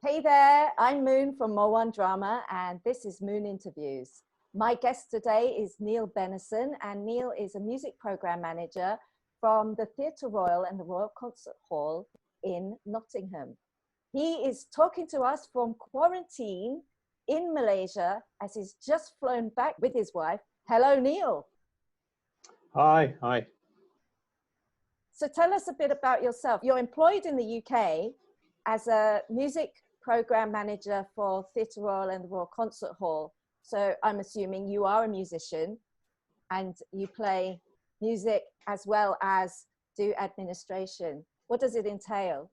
Hey there, I'm Moone from Mo1 Drama, and this is Moone Interviews. My guest today is Neil Bennison, and Neil is a music program manager from the Theatre Royal and the Royal Concert Hall in Nottingham. He is talking to us from quarantine in Malaysia as he's just flown back with his wife. Hello, Neil. Hi. So tell us a bit about yourself. You're employed in the UK as a music program manager for Theatre Royal and the Royal Concert Hall. So I'm assuming you are a musician and you play music as well as do administration. What does it entail?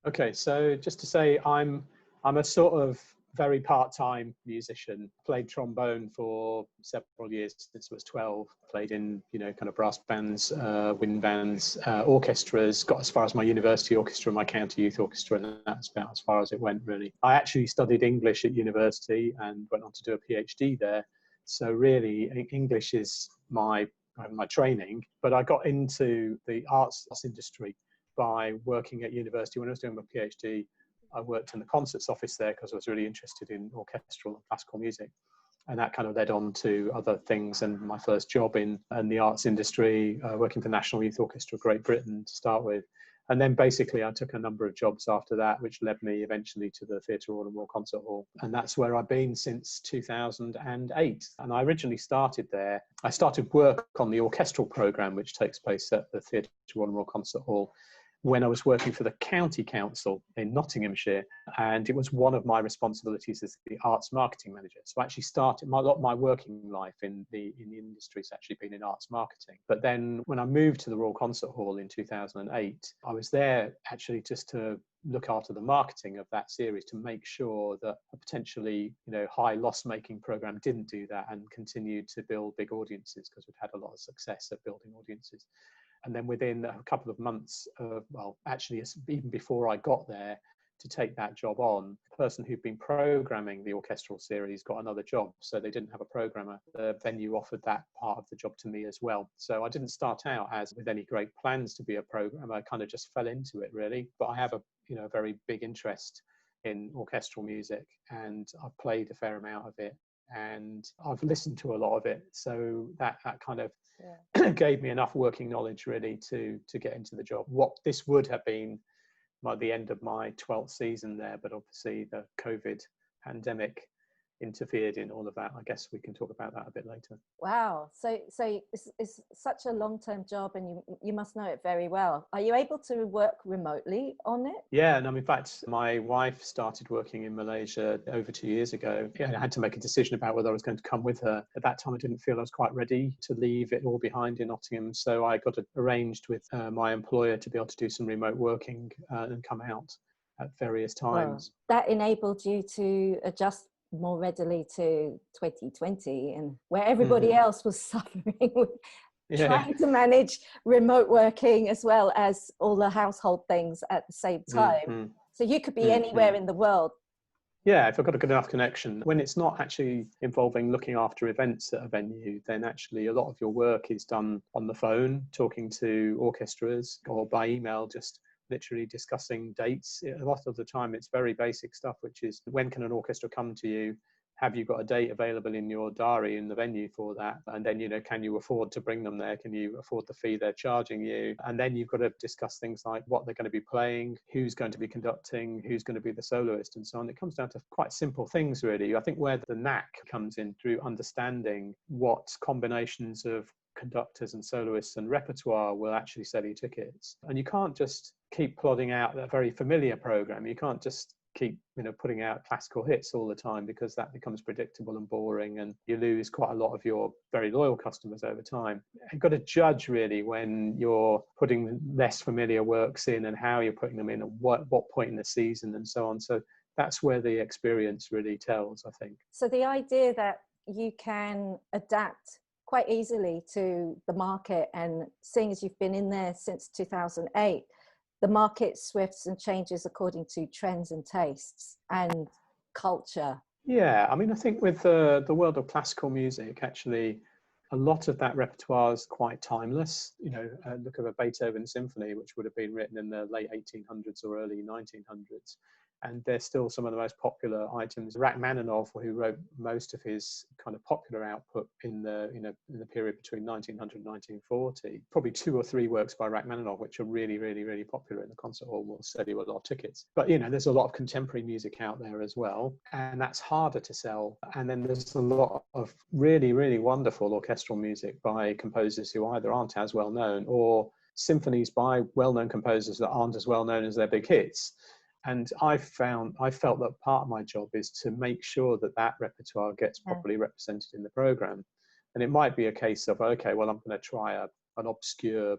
Okay, so just to say, I'm a sort of very part-time musician. Played trombone for several years since I was 12. Played in, kind of brass bands, wind bands, orchestras. Got as far as my university orchestra, my county youth orchestra, and that's about as far as it went, really. I actually studied English at university and went on to do a PhD there. So really, English is my training. But I got into the arts industry by working at university. When I was doing my PhD, I worked in the concerts office there because I was really interested in orchestral and classical music. And that kind of led on to other things. And my first job in the arts industry, working for National Youth Orchestra Great Britain to start with. And then basically I took a number of jobs after that, which led me eventually to the Theatre Royal and Royal Concert Hall. And that's where I've been since 2008. And I originally started there. I started work on the orchestral programme, which takes place at the Theatre Royal and Royal Concert Hall, when I was working for the County Council in Nottinghamshire, and it was one of my responsibilities as the arts marketing manager. So I actually started a lot of my working life in the industry has actually been in arts marketing. But then when I moved to the Royal Concert Hall in 2008, I was there actually just to look after the marketing of that series to make sure that a potentially high loss-making program didn't do that and continued to build big audiences, because we'd had a lot of success at building audiences. And then within a couple of months, actually even before I got there to take that job on, the person who'd been programming the orchestral series got another job. So they didn't have a programmer. The venue offered that part of the job to me as well. So I didn't start out with any great plans to be a programmer. I kind of just fell into it, really. But I have a very big interest in orchestral music, and I've played a fair amount of it, and I've listened to a lot of it. So that kind of gave me enough working knowledge really to get into the job. What this would have been the end of my 12th season there, but obviously the COVID pandemic interfered in all of that. I guess we can talk about that a bit later. Wow, so it's such a long-term job, and you must know it very well. Are you able to work remotely on it? Yeah, and in fact, my wife started working in Malaysia over 2 years ago. Yeah, I had to make a decision about whether I was going to come with her. At that time, I didn't feel I was quite ready to leave it all behind in Nottingham, so I got arranged with my employer to be able to do some remote working and come out at various times. Well, that enabled you to adjust more readily to 2020, and where everybody else was suffering with trying to manage remote working as well as all the household things at the same time. So you could be anywhere in the world. Yeah, if I've got a good enough connection. When it's not actually involving looking after events at a venue, then actually a lot of your work is done on the phone, talking to orchestras, or by email, just literally discussing dates. A lot of the time it's very basic stuff, which is when can an orchestra come to you? Have you got a date available in your diary in the venue for that? And then, can you afford to bring them there? Can you afford the fee they're charging you? And then you've got to discuss things like what they're going to be playing, who's going to be conducting, who's going to be the soloist, and so on. It comes down to quite simple things, really. I think where the knack comes in through understanding what combinations of conductors and soloists and repertoire will actually sell you tickets. And you can't just keep plodding out a very familiar program. You can't just keep putting out classical hits all the time, because that becomes predictable and boring, and you lose quite a lot of your very loyal customers over time. You've got to judge really when you're putting less familiar works in, and how you're putting them in, at what point in the season, and so on. So that's where the experience really tells, I think. So the idea that you can adapt quite easily to the market, and seeing as you've been in there since 2008, the market swifts and changes according to trends and tastes and culture. Yeah, I think with the world of classical music, actually, a lot of that repertoire is quite timeless. Look at a Beethoven symphony, which would have been written in the late 1800s or early 1900s. and they're still some of the most popular items. Rachmaninoff, who wrote most of his kind of popular output in the in the period between 1900 and 1940, probably 2 or 3 works by Rachmaninoff which are really, really, really popular in the concert hall, will sell you a lot of tickets. But there's a lot of contemporary music out there as well, and that's harder to sell. And then there's a lot of really, really wonderful orchestral music by composers who either aren't as well known, or symphonies by well-known composers that aren't as well known as their big hits. And I felt that part of my job is to make sure that that repertoire gets properly represented in the program. And it might be a case of, okay, well, I'm going to try an obscure,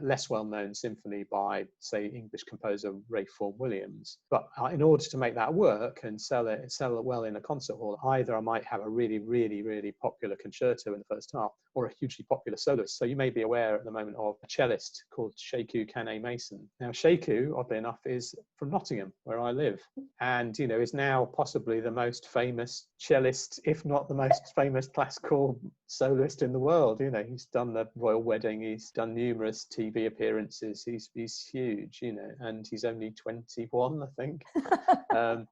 less well-known symphony by, say, English composer Ralph Vaughan Williams. But in order to make that work and sell it well in a concert hall, either I might have a really, really, really popular concerto in the first half, or a hugely popular soloist. So you may be aware at the moment of a cellist called Sheku Kanneh-Mason. Now, Sheku, oddly enough, is from Nottingham, where I live, and is now possibly the most famous cellist, if not the most famous classical soloist in the world. He's done the Royal Wedding, he's done numerous TV appearances, he's huge, and he's only 21, I think.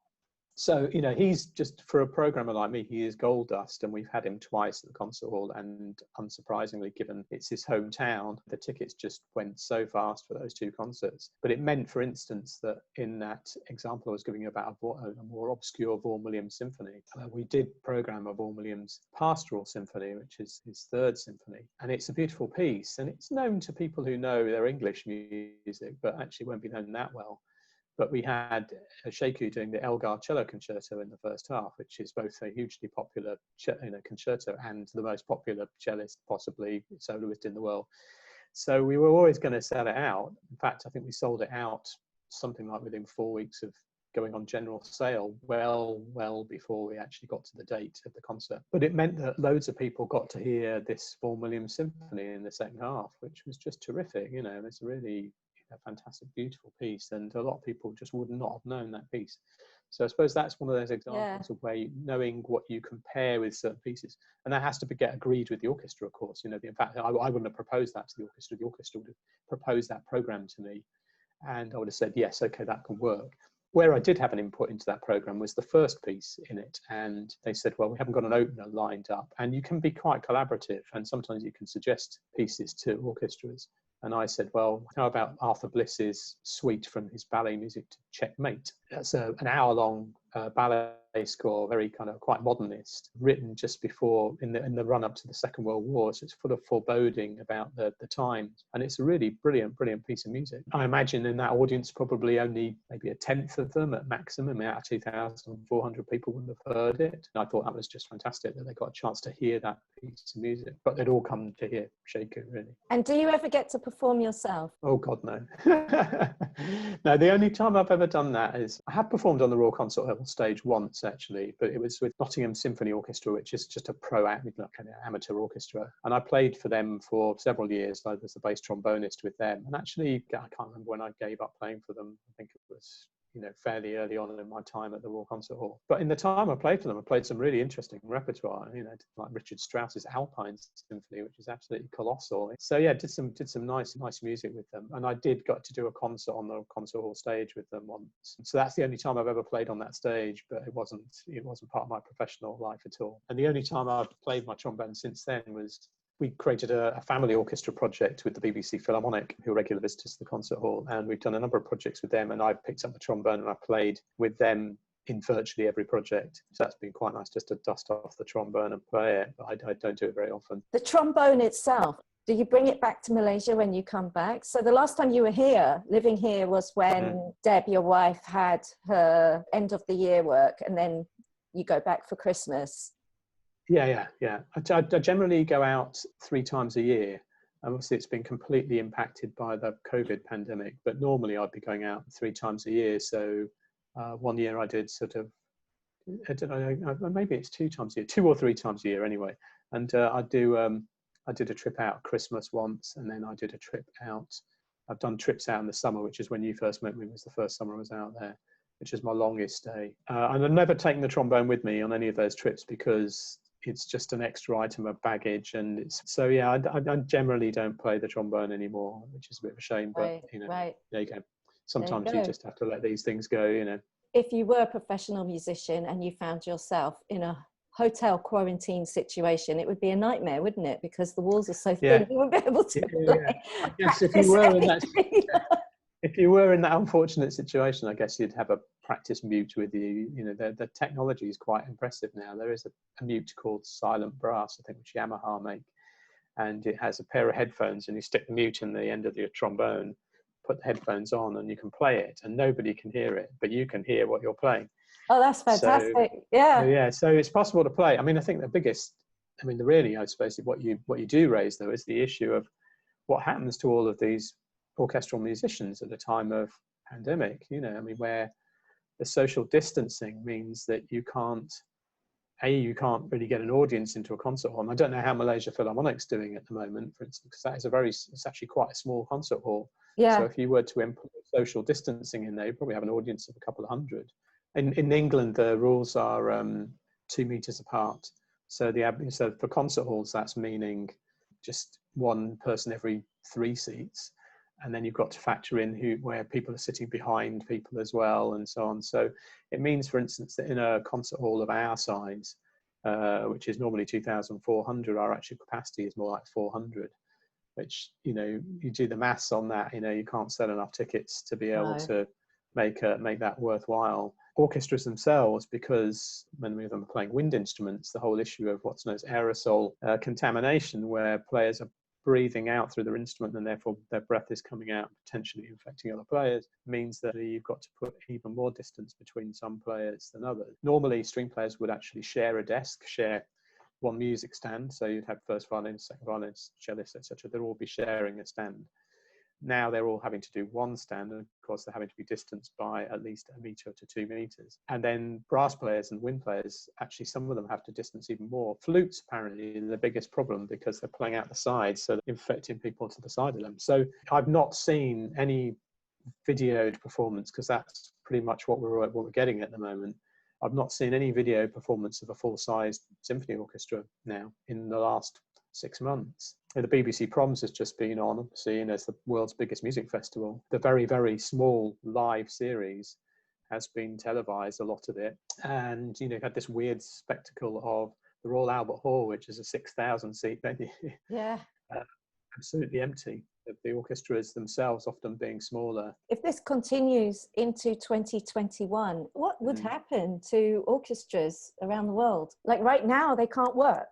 So, he's just, for a programmer like me, he is gold dust, and we've had him twice at the concert hall, and unsurprisingly, given it's his hometown, the tickets just went so fast for those 2 concerts. But it meant, for instance, that in that example I was giving you about a more obscure Vaughan Williams symphony, we did program a Vaughan Williams Pastoral Symphony, which is his 3rd symphony, and it's a beautiful piece, and it's known to people who know their English music, but actually won't be known that well. But we had Sheku doing the Elgar Cello Concerto in the first half, which is both a hugely popular concerto and the most popular cellist, possibly soloist in the world. So we were always going to sell it out. In fact, I think we sold it out something like within 4 weeks of going on general sale, well before we actually got to the date of the concert. But it meant that loads of people got to hear this Vaughan Williams symphony in the second half, which was just terrific. It's really a fantastic, beautiful piece, and a lot of people just would not have known that piece. So I suppose that's one of those examples of where knowing what you compare with certain pieces, and that has to get agreed with the orchestra, of course. In fact, I wouldn't have proposed that to the orchestra. The orchestra would have proposed that program to me, and I would have said, yes, okay, that can work. Where I did have an input into that program was the first piece in it, and they said, well, we haven't got an opener lined up, and you can be quite collaborative, and sometimes you can suggest pieces to orchestras. And I said, well, how about Arthur Bliss's suite from his ballet music to Checkmate? That's an hour-long ballet score, very kind of quite modernist, written just before, in the run-up to the Second World War. So it's full of foreboding about the times. And it's a really brilliant piece of music. I imagine in that audience, probably only maybe a tenth of them at maximum, out of 2,400 people would have heard it. And I thought that was just fantastic that they got a chance to hear that piece of music. But they'd all come to hear Sheku, really. And do you ever get to perform yourself? Oh, God, no. No, the only time I've ever done that is I have performed on the Royal Concert Hall stage once, actually, but it was with Nottingham Symphony Orchestra, which is just a amateur orchestra. And I played for them for several years. I was the bass trombonist with them. And actually, I can't remember when I gave up playing for them. I think it was fairly early on in my time at the Royal Concert Hall. But in the time I played for them, I played some really interesting repertoire, like Richard Strauss's Alpine Symphony, which is absolutely colossal. So yeah, did some nice music with them. And I did got to do a concert on the Concert Hall stage with them once. So that's the only time I've ever played on that stage, but it wasn't part of my professional life at all. And the only time I've played my trombone since then was we created a family orchestra project with the BBC Philharmonic, who are regular visitors to the concert hall, and we've done a number of projects with them, and I picked up the trombone and I played with them in virtually every project. So that's been quite nice, just to dust off the trombone and play it, but I don't do it very often. The trombone itself, do you bring it back to Malaysia when you come back? So the last time you were living here, was when Deb, your wife, had her end of the year work, and then you go back for Christmas. Yeah. I generally go out 3 times a year. Obviously, it's been completely impacted by the COVID pandemic, but normally I'd be going out 3 times a year. So one year I did I don't know, maybe it's 2 times a year, 2 or 3 times a year anyway. And I did a trip out at Christmas once, and then I did a trip out. I've done trips out in the summer, which is when you first met me, was the first summer I was out there, which is my longest stay. And I've never taken the trombone with me on any of those trips because it's just an extra item of baggage, and I generally don't play the trombone anymore, which is a bit of a shame, but right. there you go. Sometimes you just have to let these things go. if you were a professional musician and you found yourself in a hotel quarantine situation, it would be a nightmare, wouldn't it? Because the walls are so thin, you wouldn't be able to I guess if you were in that, if you were in that unfortunate situation, I guess you'd have a practice mute with you. You know, the technology is quite impressive now. There is a mute called Silent Brass, I think, which Yamaha make, and it has a pair of headphones, and you stick the mute in the end of your trombone, put the headphones on, and you can play it, and nobody can hear it, but you can hear what you're playing. Oh, that's fantastic! Yeah. So it's possible to play. I mean, I think the biggest, I mean, I suppose what you do raise though is the issue of what happens to all of these orchestral musicians at the time of pandemic. You know, I mean, where the social distancing means that you can't really get an audience into a concert hall. And I don't know how Malaysia Philharmonic's doing at the moment, for instance, because that is it's actually quite a small concert hall. Yeah. So if you were to implement social distancing in there, you probably have an audience of a couple of hundred. In England, the rules are 2 meters apart. So for concert halls, that's meaning just one person every 3 seats. And then you've got to factor in where people are sitting behind people as well, and so on. So it means, for instance, that in a concert hall of our size, which is normally 2,400, our actual capacity is more like 400, which, you know, you do the maths on that, you know, you can't sell enough tickets to be able to make that worthwhile. Orchestras themselves, because many of them are playing wind instruments, the whole issue of what's known as aerosol contamination, where players are breathing out through their instrument and therefore their breath is coming out, potentially infecting other players, means that you've got to put even more distance between some players than others. Normally, string players would actually share a desk, share one music stand. So you'd have first violins, second violins, cellists, etc. They'll all be sharing a stand. Now they're all having to do one stand, and of course they're having to be distanced by at least 1 meter to 2 meters. And then brass players and wind players, actually some of them have to distance even more. Flutes apparently are the biggest problem because they're playing out the sides, so they're infecting people to the side of them. So I've not seen any videoed performance, because that's pretty much what we're getting at the moment. I've not seen any video performance of a full-sized symphony orchestra now in the last 6 months. The BBC Proms has just been on, seen as the world's biggest music festival. The very, very small live series has been televised, a lot of it. And, you know, had this weird spectacle of the Royal Albert Hall, which is a 6,000 seat venue. Yeah. Absolutely empty. The orchestras themselves often being smaller. If this continues into 2021, what would happen to orchestras around the world? Like right now, they can't work,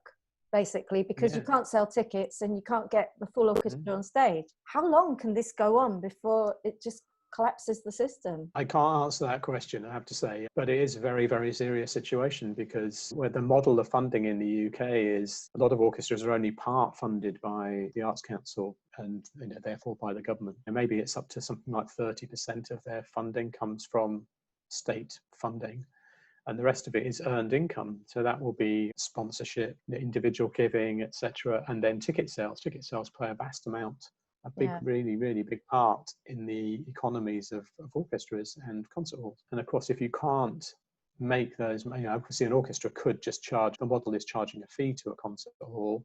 basically, because you can't sell tickets and you can't get the full orchestra on stage. How long can this go on before it just collapses the system? I can't answer that question, I have to say, but it is a very, very serious situation, because where the model of funding in the UK is a lot of orchestras are only part funded by the Arts Council and, you know, therefore by the government. And maybe it's up to something like 30% of their funding comes from state funding, and the rest of it is earned income. So that will be sponsorship, individual giving, etc., and then ticket sales. Ticket sales play a vast amount, a big, really, really big part in the economies of orchestras and concert halls. And of course, if you can't make those, you know, obviously an orchestra could just charge, the model is charging a fee to a concert hall,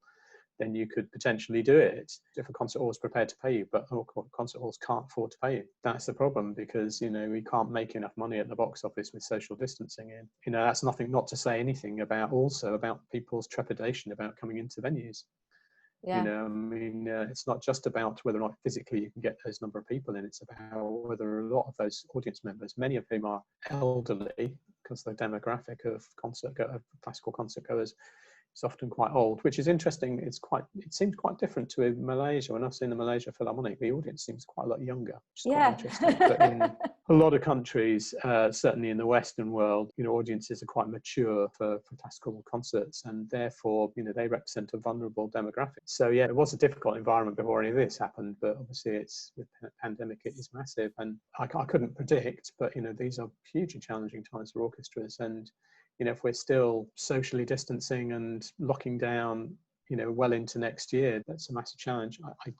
then you could potentially do it if a concert hall is prepared to pay you, but concert halls can't afford to pay you. That's the problem, because, you know, we can't make enough money at the box office with social distancing in. You know, that's not to say anything about people's trepidation about coming into venues. You know, I mean, it's not just about whether or not physically you can get those number of people in, it's about whether a lot of those audience members, many of whom are elderly, because the demographic of classical concert goers is often quite old, which is interesting. It seems quite different to Malaysia. When I've seen the Malaysia Philharmonic, the audience seems quite a lot younger, which is quite interesting. But in a lot of countries, certainly in the Western world, you know, audiences are quite mature for classical concerts, and therefore, you know, they represent a vulnerable demographic. So yeah, it was a difficult environment before any of this happened, but obviously it's with the pandemic, it is massive, and I couldn't predict, but, you know, these are hugely challenging times for orchestras. And, you know, if we're still socially distancing and locking down, you know, well into next year, that's a massive challenge.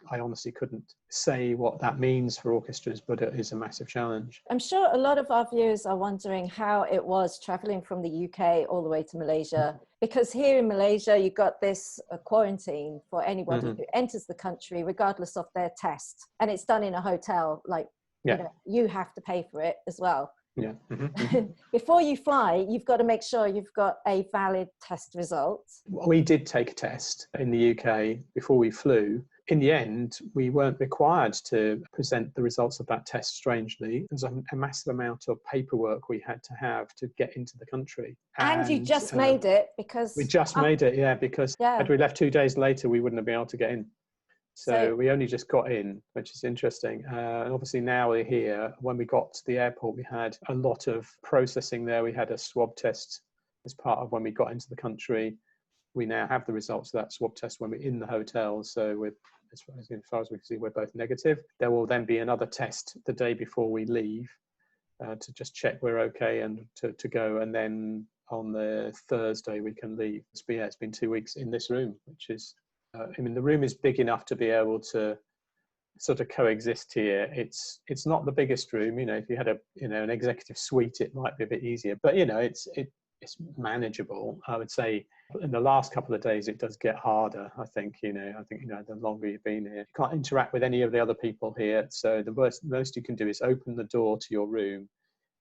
I honestly couldn't say what that means for orchestras, but it is a massive challenge. I'm sure a lot of our viewers are wondering how it was traveling from the UK all the way to Malaysia, because here in Malaysia, you've got this quarantine for anybody who enters the country, regardless of their test. And it's done in a hotel, like, you know, you have to pay for it as well. Yeah. Mm-hmm. Before you fly, you've got to make sure you've got a valid test result. We did take a test in the UK before we flew. In the end, we weren't required to present the results of that test, strangely. There's a massive amount of paperwork we had to have to get into the country. And you just made it because... We just made it, yeah, because had we left 2 days later, we wouldn't have been able to get in. So we only just got in, which is interesting. And obviously now we're here. When we got to the airport, we had a lot of processing there. We had a swab test as part of when we got into the country. We now have the results of that swab test when we're in the hotel. So as far as we can see, we're both negative. There will then be another test the day before we leave to just check we're okay and to go. And then on the Thursday, we can leave. But yeah, it's been 2 weeks in this room, which is... I mean, the room is big enough to be able to sort of coexist here. It's not the biggest room. If you had an executive suite, it might be a bit easier. But it's manageable. I would say in the last couple of days, it does get harder. I think the longer you've been here, you can't interact with any of the other people here. So the most you can do is open the door to your room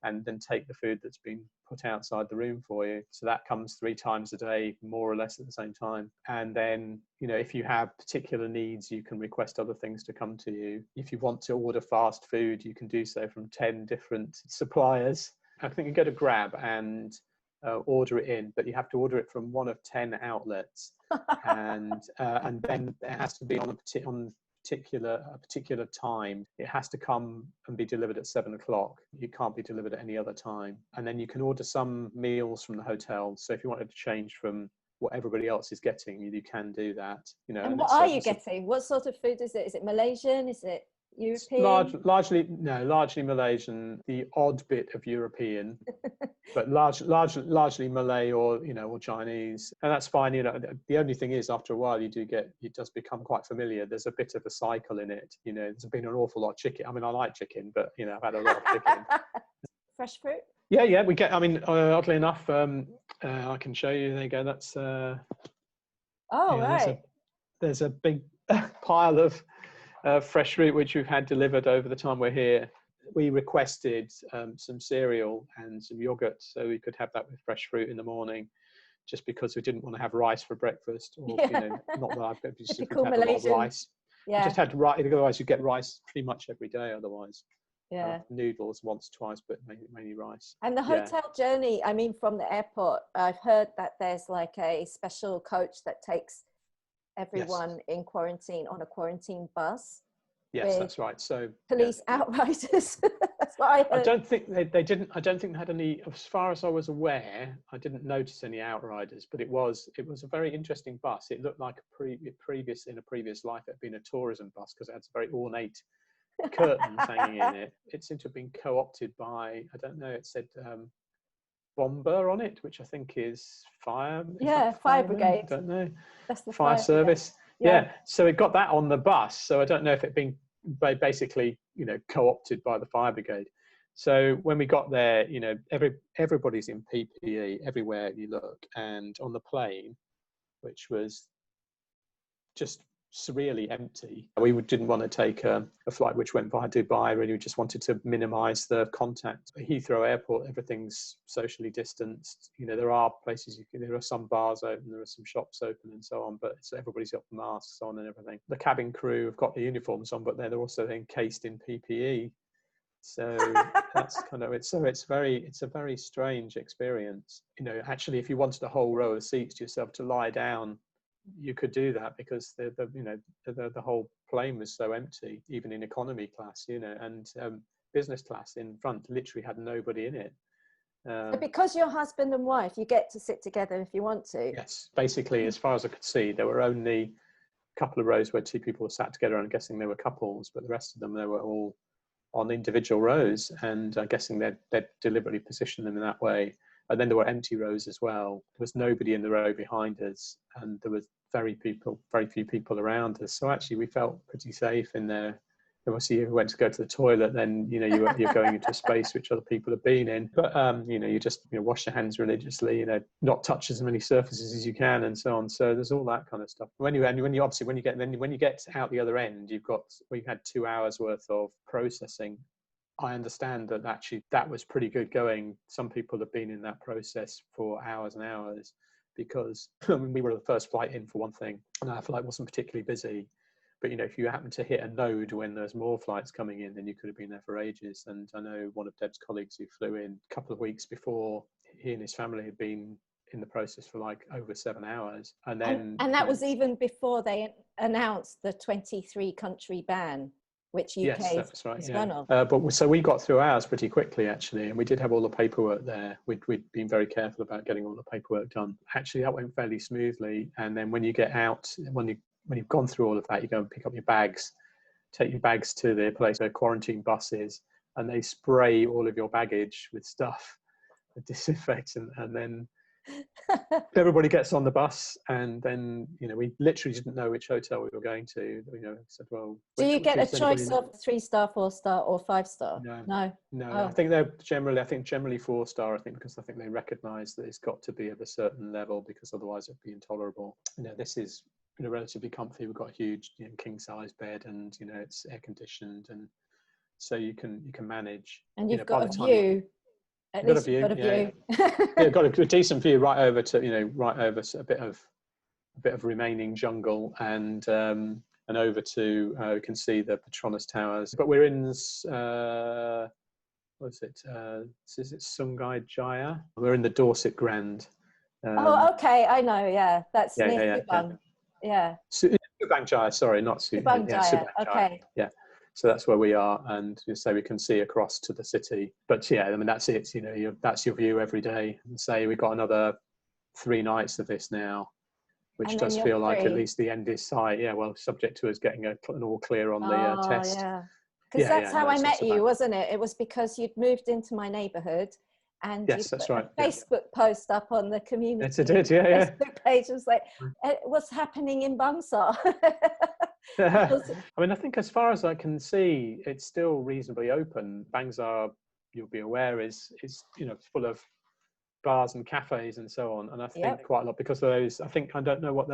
and then take the food that's been put outside the room for you. So that comes 3 times a day, more or less at the same time. And then, if you have particular needs, you can request other things to come to you. If you want to order fast food, you can do so from 10 different suppliers. I think you go to Grab and order it in, but you have to order it from one of 10 outlets. and then it has to be on a particular time. It has to come and be delivered at 7 o'clock. You can't be delivered at any other time. And then you can order some meals from the hotel. So if you wanted to change from what everybody else is getting, you can do that. And what are you getting? What sort of food is it? Is it Malaysian? Is it European? Largely Malaysian. The odd bit of European, but largely Malay or Chinese, and that's fine. The only thing is, after a while, it does become quite familiar. There's a bit of a cycle in it. There's been an awful lot of chicken. I mean, I like chicken, but I've had a lot of chicken. Fresh fruit. Yeah, we get. I mean, oddly enough, I can show you. There you go. That's. Right. There's a big pile of fresh fruit which we've had delivered over the time we're here. We requested some cereal and some yogurt so we could have that with fresh fruit in the morning, just because we didn't want to have rice for breakfast. Or not that I've just had a lot of rice. Yeah. Just had rice. Otherwise, you get rice pretty much every day. Otherwise, noodles once, twice, but mainly rice. And the hotel journey. I mean, from the airport, I've heard that there's like a special coach that takes everyone in quarantine on a quarantine bus. Yes, that's right. So police outriders. That's what I heard. I don't think they didn't. I don't think they had any. As far as I was aware, I didn't notice any outriders. But it was a very interesting bus. It looked like in a previous life it had been a tourism bus, because it had very ornate curtains hanging in it. It seemed to have been co-opted by, I don't know. It said bomber on it, which I think is fire. Fire brigade. I don't know. That's the fire service. Yeah. So it got that on the bus. So I don't know if it been basically co-opted by the fire brigade. So when we got there, everybody's in PPE everywhere you look, and on the plane, which was just surreally empty. We didn't want to take a flight which went via Dubai. Really, we just wanted to minimise the contact. At Heathrow Airport, everything's socially distanced. There are places there are some bars open, there are some shops open, and so on. But everybody's got the masks on and everything. The cabin crew have got the uniforms on, but they're also encased in PPE. So that's kind of it. So it's a very strange experience. Actually, if you wanted a whole row of seats to yourself to lie down, you could do that, because the whole plane was so empty, even in economy class, and business class in front literally had nobody in it. So because you're husband and wife, you get to sit together if you want to. Yes, basically, as far as I could see, there were only a couple of rows where 2 people were sat together. I'm guessing they were couples, but the rest of them, they were all on individual rows, and I'm guessing they'd deliberately positioned them in that way. And then there were empty rows as well. There was nobody in the row behind us, and there was very few people around us. So actually, we felt pretty safe in there. Obviously, if you went to go to the toilet, then you're going into a space which other people have been in. But you just wash your hands religiously. Not touch as many surfaces as you can, and so on. So there's all that kind of stuff. When you get out the other end, we had 2 hours worth of processing I understand that actually that was pretty good going. Some people have been in that process for hours and hours, because we were the first flight in, for one thing, and our flight wasn't particularly busy. But, you know, if you happen to hit a node when there's more flights coming in, then you could have been there for ages. And I know one of Deb's colleagues who flew in a couple of weeks before, he and his family had been in the process for like over 7 hours. And then... And that was even before they announced the 23 country ban, which UK yes, that's right, is yeah. one of. But so we got through ours pretty quickly, actually, and we did have all the paperwork there. We'd been very careful about getting all the paperwork done. Actually, that went fairly smoothly. And then when you get out, when you've gone through all of that, you go and pick up your bags, take your bags to the place where quarantine bus is, and they spray all of your baggage with stuff, with disinfectant, and then everybody gets on the bus. And then, you know, we literally didn't know which hotel we were going to. You know, said, well, do you get a choice of 3-star, 4-star, or 5-star? No. Oh. I think they're generally 4-star. I think because I think they recognise that it's got to be of a certain level, because otherwise it'd be intolerable. You know, this is, you know, relatively comfy. We've got a huge, you know, king size bed, and, you know, it's air conditioned, and so you can manage. And you've know, got a view. At least you've got a view. Yeah, got a decent view right over to, you know, right over a bit of remaining jungle, and over to you can see the Petronas Towers. But we're in what's it? Is it Subang Jaya? We're in the Dorset Grand. Oh, okay, I know. Yeah, that's near Subang. Yeah. Subang Jaya, sorry, not Subang Jaya. Subang Jaya. Okay. Yeah. So that's where we are, and so we can see across to the city. But yeah, I mean, that's it. You know, that's your view every day. And say we've got another 3 nights of this now, which does feel like at least the end is sight. Yeah, well, subject to us getting an all clear on the test. Yeah, because that's how I met you, wasn't it? It was because you'd moved into my neighbourhood, and yes, that's right. A Facebook post up on the community. Yes, it did. Yeah, Facebook page was like, "What's happening in Bangsar?" I mean, I think as far as I can see, it's still reasonably open. Bangsar, you'll be aware, is you know, full of bars and cafes and so on. And I think quite a lot because of those. I don't know what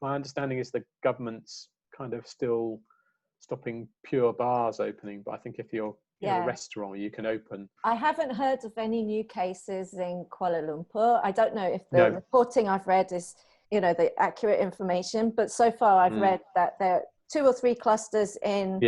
my understanding is the government's kind of still stopping pure bars opening. But I think if you're a restaurant, you can open. I haven't heard of any new cases in Kuala Lumpur. I don't know if the reporting I've read is, you know, the accurate information, but so far I've read that there are 2 or 3 clusters in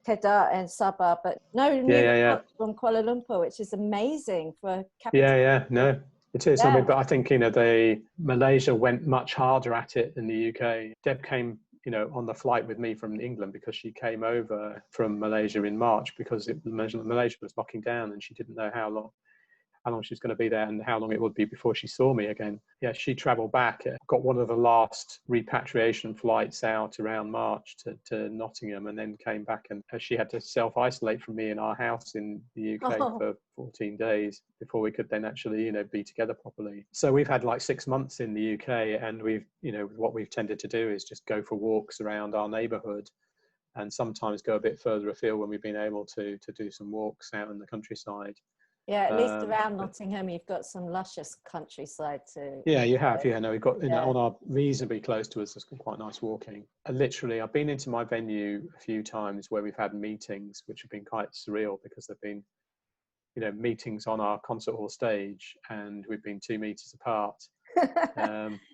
Kedah and Sabah, but no new reports from Kuala Lumpur, which is amazing for a capital. No, it is. I mean, but I think, you know, Malaysia went much harder at it than the UK. Deb came, you know, on the flight with me from England because she came over from Malaysia in March because Malaysia was locking down, and she didn't know how long she was going to be there and how long it would be before she saw me again. Yeah, she travelled back, got one of the last repatriation flights out around March to Nottingham, and then came back, and she had to self-isolate from me in our house in the UK for 14 days before we could then actually, you know, be together properly. So we've had like 6 months in the UK, and we've, you know, what we've tended to do is just go for walks around our neighbourhood, and sometimes go a bit further afield when we've been able to do some walks out in the countryside. Yeah, at least around Nottingham, you've got some luscious countryside too. Yeah, you have. Yeah, no, we've got, you know, on our reasonably close to us, there's quite nice walking. Literally, I've been into my venue a few times where we've had meetings, which have been quite surreal because they've been, you know, meetings on our concert hall stage, and we've been 2 meters apart.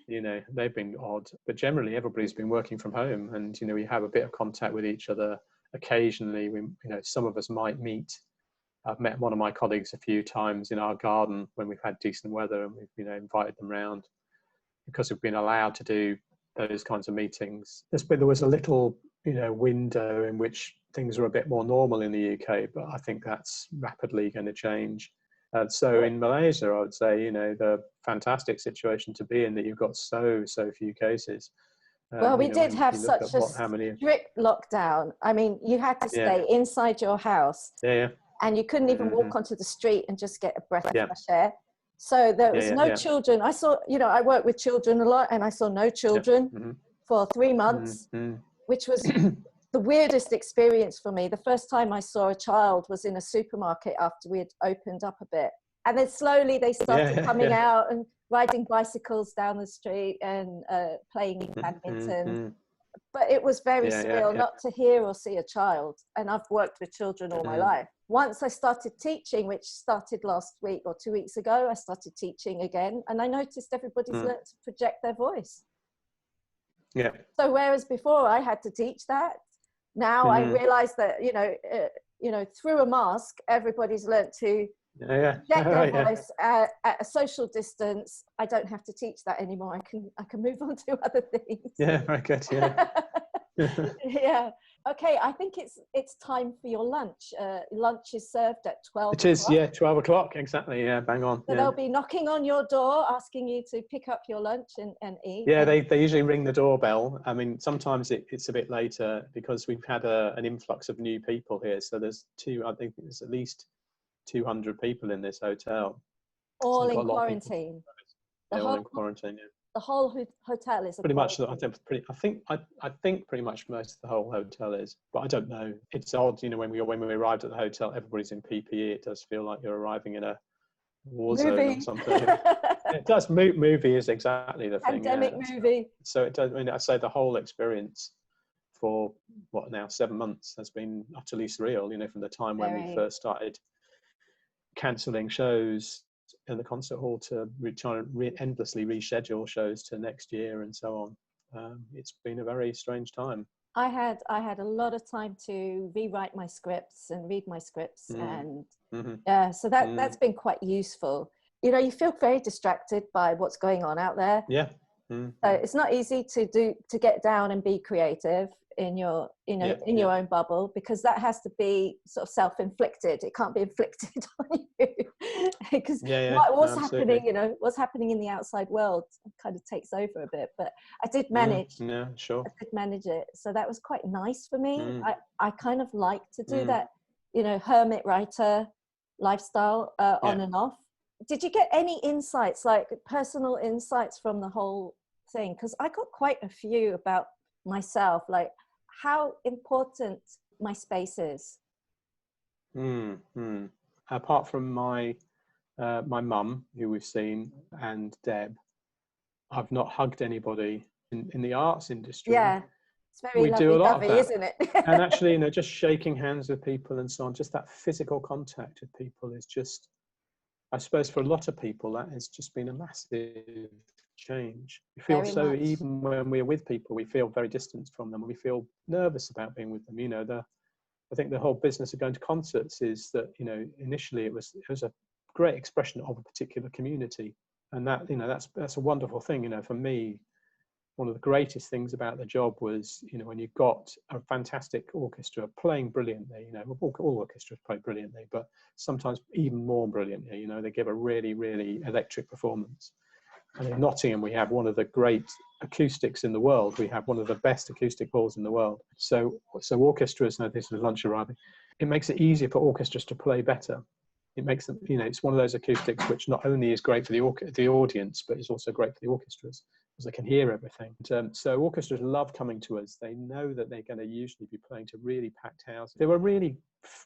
You know, they've been odd, but generally everybody's been working from home, and, you know, we have a bit of contact with each other. Occasionally, you know, some of us might meet. I've met one of my colleagues a few times in our garden when we've had decent weather, and we've, you know, invited them round because we've been allowed to do those kinds of meetings. There was a little, you know, window in which things were a bit more normal in the UK, but I think that's rapidly going to change. So in Malaysia, I would say, you know, the fantastic situation to be in that you've got so few cases. Well, we did have such a strict lockdown. I mean, you had to stay inside your house. And you couldn't even walk onto the street and just get a breath of fresh air. So there was no children. I saw, you know, I work with children a lot, and I saw no children for 3 months, which was the weirdest experience for me. The first time I saw a child was in a supermarket after we had opened up a bit. And then slowly they started coming out and riding bicycles down the street and playing badminton. But it was very Yeah, surreal yeah. not to hear or see a child. And I've worked with children all my life. Once I started teaching, which started last week or 2 weeks ago, I started teaching again. And I noticed everybody's learnt to project their voice. Yeah. So whereas before I had to teach that, now I realize that, through a mask, everybody's learnt to project their voice at a social distance. I don't have to teach that anymore. I can move on to other things. Yeah, very good. Yeah. Yeah. Okay, I think it's time for your lunch. Lunch is served at 12 It is, o'clock. yeah, 12 o'clock, exactly, yeah, bang on. So they'll be knocking on your door, asking you to pick up your lunch and eat. Yeah, they usually ring the doorbell. I mean, sometimes it's a bit later because we've had an influx of new people here. So I think there's at least 200 people in this hotel. All in quarantine. Yeah, all in quarantine, yeah. The whole hotel is pretty much. I think pretty much most of the whole hotel is, but I don't know. It's odd, when we arrived at the hotel, everybody's in PPE. It does feel like you're arriving in a war zone or something. It does. Movie is exactly the thing. Pandemic movie. So it does. I mean, I say the whole experience for 7 months has been utterly surreal. From the time when we first started cancelling shows in the concert hall to trying to endlessly reschedule shows to next year and so on. It's been a very strange time. I had a lot of time to rewrite my scripts and read my scripts, and so that's been quite useful. You feel very distracted by what's going on out there. Yeah. So it's not easy to get down and be creative in your your own bubble, because that has to be sort of self-inflicted. It can't be inflicted on you, because what's happening in the outside world kind of takes over a bit. But I did manage. Yeah, sure. I did manage it, so that was quite nice for me. I kind of like to do that, hermit writer lifestyle on and off. Did you get any insights, like personal insights from the whole thing? Because I got quite a few about myself, like how important my space is. Apart from my mum, who we've seen, and Deb, I've not hugged anybody in the arts industry. Yeah, it's very we do a lot of that, isn't it? And actually, just shaking hands with people and so on, just that physical contact with people is just, I suppose for a lot of people, that has just been a massive change. We feel even when we're with people, we feel very distant from them. We feel nervous about being with them. I think the whole business of going to concerts is that, initially it was a great expression of a particular community. And that, that's a wonderful thing. For me, one of the greatest things about the job was, when you got a fantastic orchestra playing brilliantly, all orchestras play brilliantly, but sometimes even more brilliantly, they give a really, really electric performance. And in Nottingham, we have one of the great acoustics in the world. We have one of the best acoustic halls in the world. So orchestras, this is lunch arriving, it makes it easier for orchestras to play better. It makes them, it's one of those acoustics which not only is great for the audience, but it's also great for the orchestras, because they can hear everything. So orchestras love coming to us. They know that they're going to usually be playing to really packed houses. They were really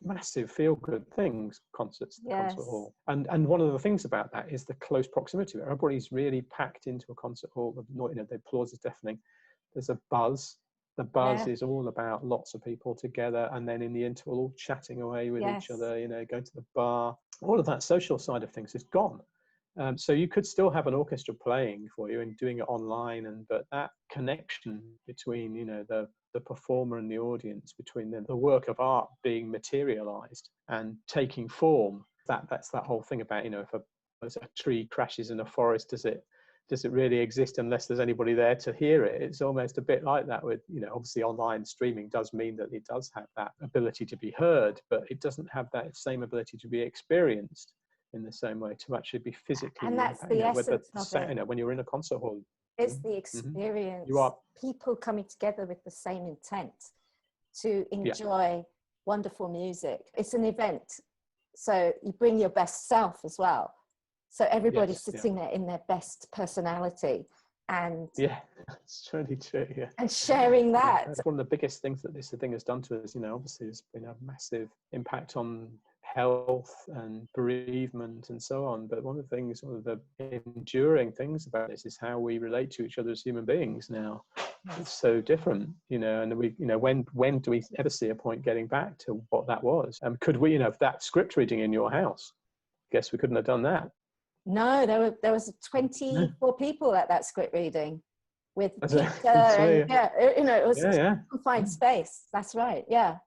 massive feel-good things, concerts at the concert hall. And one of the things about that is the close proximity. Everybody's really packed into a concert hall. The applause is deafening. There's a buzz. The buzz is all about lots of people together, and then in the interval, all chatting away with each other, going to the bar. All of that social side of things is gone. So you could still have an orchestra playing for you and doing it online, but that connection between, the performer and the audience, between the work of art being materialized and taking form, that's that whole thing about, if a tree crashes in a forest, does it really exist unless there's anybody there to hear it? It's almost a bit like that with, obviously online streaming does mean that it does have that ability to be heard, but it doesn't have that same ability to be experienced in the same way, to actually be physically. And that's the essence of it. When you're in a concert hall. It's the experience. You are people coming together with the same intent to enjoy wonderful music. It's an event. So you bring your best self as well. So everybody's sitting there in their best personality, and that's really true. Yeah, and sharing that. That's one of the biggest things that this thing has done to us. Obviously, there's been a massive impact on health and bereavement and so on. But one of the enduring things about this is how we relate to each other as human beings now. it's so different, you know, and we, you know, when do we ever see a point getting back to what that was? Could we, you know, that script reading in your house, guess we couldn't have done that. No, there was 24 people at that script reading with Peter and you know, it was a confined space. That's right. Yeah.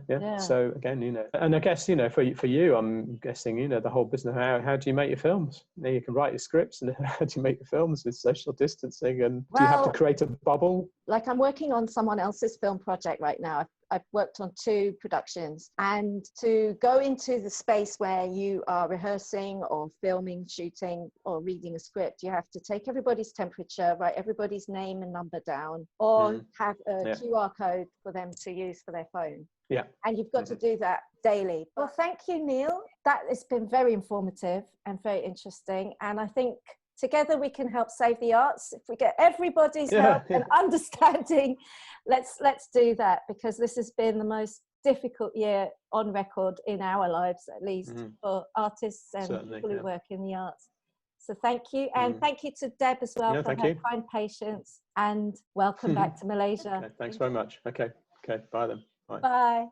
Yeah. So again, you know, and I guess, you know, for you, I'm guessing, you know, the whole business, how do you make your films? Now you can write your scripts, and how do you make your films with social distancing? And do you have to create a bubble? Like, I'm working on someone else's film project right now. I've worked on 2 productions, and to go into the space where you are rehearsing or filming, shooting, or reading a script, you have to take everybody's temperature, write everybody's name and number down, or have a QR code for them to use for their phone. Yeah. And you've got to do that daily. Well, thank you, Neil. That has been very informative and very interesting. And I think together we can help save the arts. If we get everybody's help and understanding, let's do that, because this has been the most difficult year on record in our lives, at least for artists and people who work in the arts. So thank you. And thank you to Deb as well for her kind patience, and welcome back to Malaysia. Okay, thanks very much. Okay, bye then. Bye.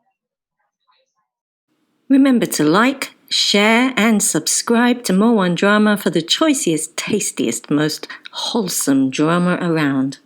Remember to like, share and subscribe to Moone Drama for the choicest, tastiest, most wholesome drama around.